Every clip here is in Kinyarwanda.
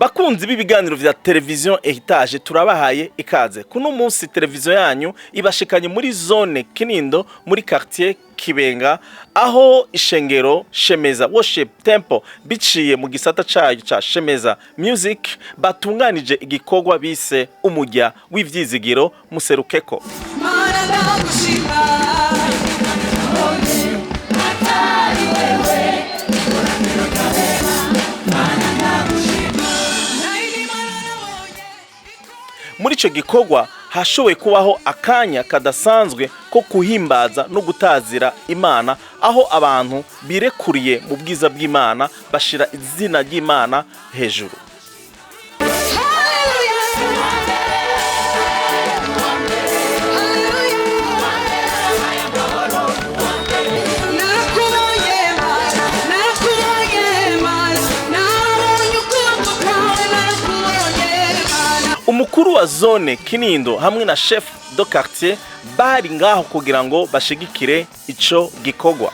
Bakunzi b'ibiganiro vya televiziyo Heritage turabahaye ikaze. Kuno munsi televiziyo yanyu ibashikanye muri zone Kinindo muri quartier Kibenga, aho ishengero Shemeza Worship Temple biciye mu gisata cayo ca Shemeza Music batunganije igikorwa bise umujya w'ivyizigiro muserukeko. Muri ico gikorwa hashoboye kubaho akanya kadasanzwe ko kuhimbaza no gutazira Imana, aho abantu birekuriye mu bwiza bw'Imana bashira izina ry'Imana hejuru. Umukuru wa zone Kinindo hamwe na chef de quartier bari ngaho kugira ngo bashigikire ico gikorwa.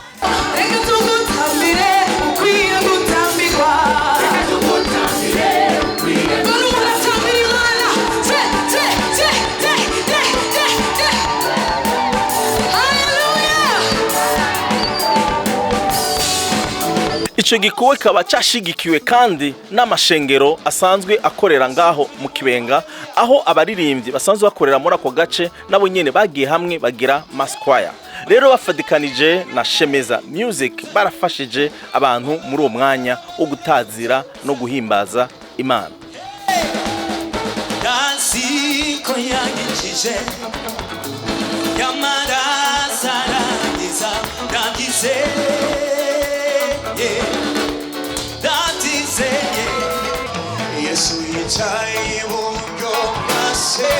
Ico gikorwa kaba cashigikiwe kandi n'amashengero asanzwe akorera ngaho mu Kibenga, aho abaririmbyi basanzwe bakorera muri ako gace nabo nyene bagiye hamwe bagira masquire. Rero bafadikanije na Shemeza Music barafashije abantu muri uwo mwanya wo gutazira no guhimbaza Imana. Yesu yicaye iburyo bwa se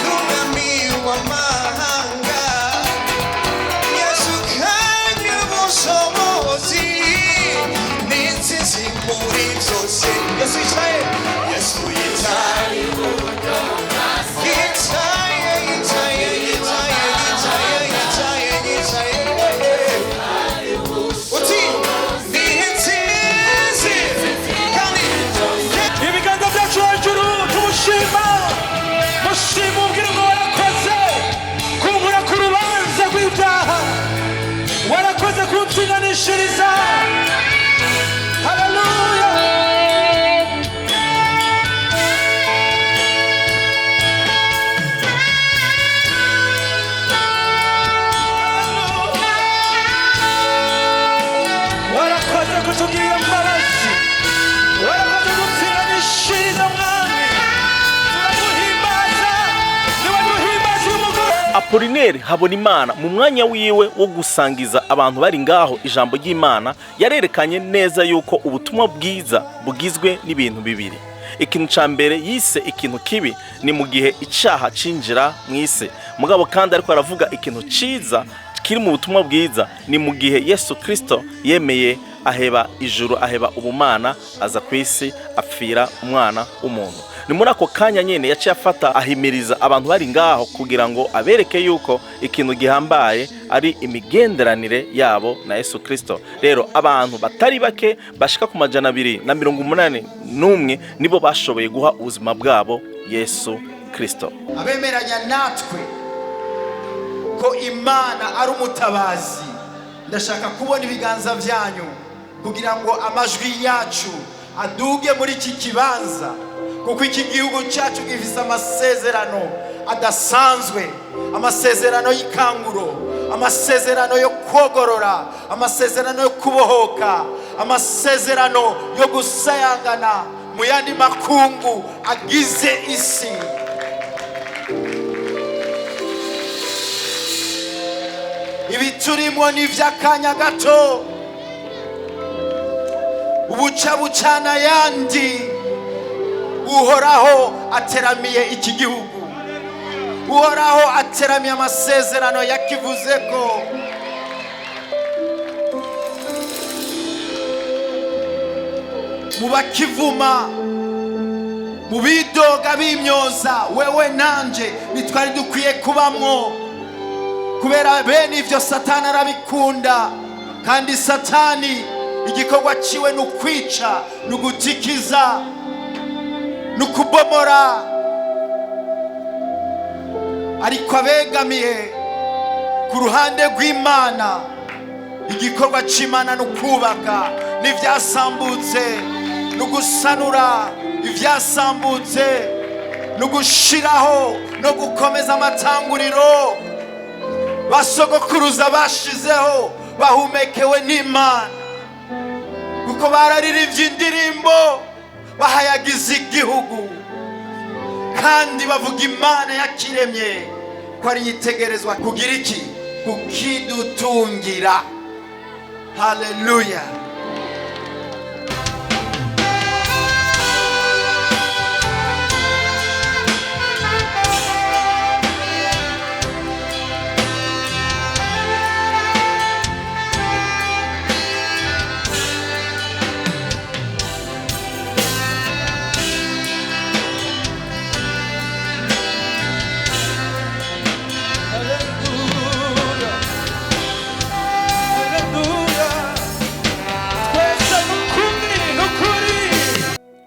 n'umwami w'amahanga, Yesu kandi ubushobozi n'intsinzi muri byose. Yesu yicaye iburyo bwa se, Apollinaire Habonimana mu mwanya wiwe wo gusangiza abantu bari ngaho ijambo ry'Imana yarerekanye neza yuko ubutumwa bwiza bugizwe n'ibintu bibiri. Ikintu ca mbere yise ikintu kibi ni mu gihe icaha cinjira mw'isi, mugabo kandi ariko aravuga ikintu ciza kiri mu butumwa bwiza ni mu gihe Yesu Kristo yemeye aheba ijuru, aheba ubumana, aza kw'isi apfira umwana w'umuntu. Ni muri ako kanya nyene yaciye afata ahimiriza abantu bari ngaho kugira ngo abereke yuko ikintu gihambaye ari imigenderanire yabo na Yesu Kristo. Rero abantu batari bake bashika ku 281 nibo bashoboye guha ubuzima bwabo Yesu Kristo. Abemeranya natwe ko Imana ari umutabazi, ndashaka kubona ibiganza vyanyu kugira ngo amajwi yacu aduge muri iki kibanza, kuko iki gihugu cyacu gifise amasezerano adasanzwe, amasezerano y'ikanguro, amasezerano yo kogorora, amasezerano yo kubohoka, amasezerano yo gusayangana mu yandi makungu agize isi. Ibi turimo ni vy'akanya gato, ubuca bucana yandi. Uhoraho ateramiye iki gihugu, Uhoraho ateramiye amasezerano yakivuzeko. Mu bakivuma, mu bidoga bimyoza, wewe nanje nitwari dukwiye kubamwo, kubera bene ivyo Satani arabikunda. Kandi Satani igikorwa ciwe n'ukwica, n'ugutikiza, n'ukubomora, ariko abegamiye ku ruhande rw'Imana, igikorwa c'Imana no kubaka n'ivyasambutse, no gusanura ivyasambutse, no gushiraho no gukomeza amatanguriro basogokuruza bashizeho bahumekewe n'Imana, kuko bararirimbye indirimbo bahayagiza igihugu kandi bavuga Imana yakiremye ko ari yitegerezwa kugira iki? Kukidutungira. Haleluya.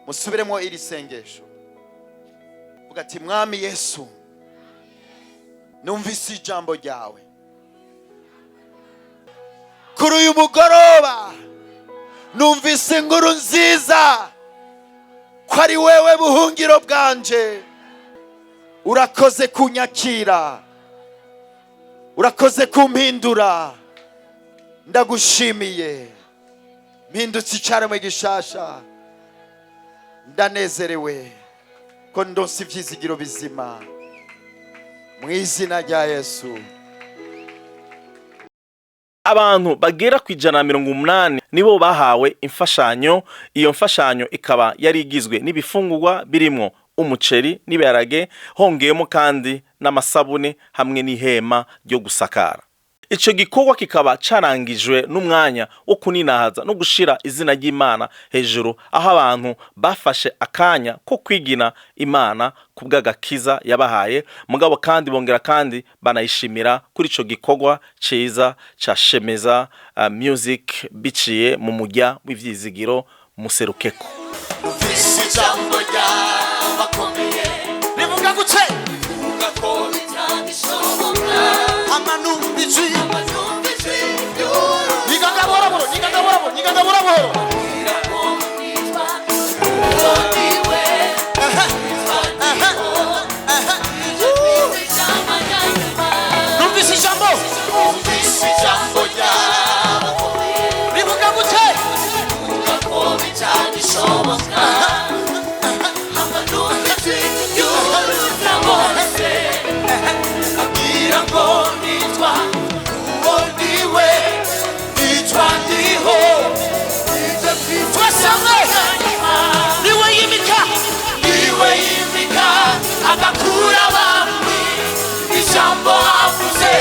Musubiremo iri sengesho, vuga ati Mwami Yesu, numvise ijambo ryawe kuri uyu mugoroba, numvise inkuru nziza ko ari wewe buhungiro bwanje. Urakoze kunyakira, urakoze kumpindura, ndagushimiye. Mpindutse icyaremwe gishasha, ndanezerewe ko ndonse ivyizigiro bizima mu izina rya Yesu. Abantu bagera ku 180 nibo bahawe imfashanyo. Iyo mfashanyo ikaba yari igizwe n'ibifungurwa birimo umuceri n'ibiharage, hongeyemo kandi n'amasabune hamwe n'ihema ryo gusakara. Ico gikorwa kikaba carangijwe n'umwanya wo kuninahaza no gushira izina ry'Imana hejuru, aho abantu bafashe akanya ko kwigina Imana kubw'agakiza yabahaye, mugabo kandi bongera kandi banayishimira kuri ico gikorwa ciza ca Shemeza Music biciye mu mujya w'ivyizigiro Muserukeko. Ijambo ry'abakomeye rivuga gute? Rivuga ko bitangishoboka. Amanumbizi nigagabora buhoro, nigagabora buhoro, nigagabora buhoro. Numvise ijambo, numvise ijambo ry'abakomeye rivuga gute? Rivuga ko bitangishoboka. Amanumbizi y'uruta bose abwira ngo nitwa uwo ndiwe, nitwa ndiho, twasamwe niwe yimika, niwe yimika agakura abami, ijambo avuze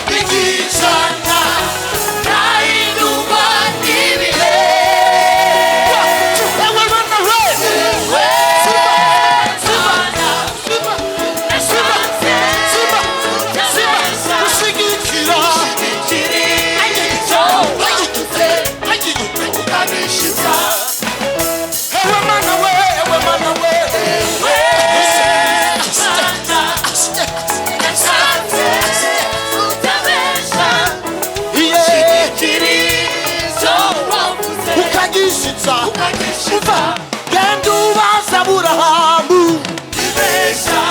rigicana nahindurwa n'ibihe. Ewe Mana we, ushigikira ukanishiza. Ewe Mana we, ewe Mana we, ukagishitsa, genda ubaza Aburahamu ibesha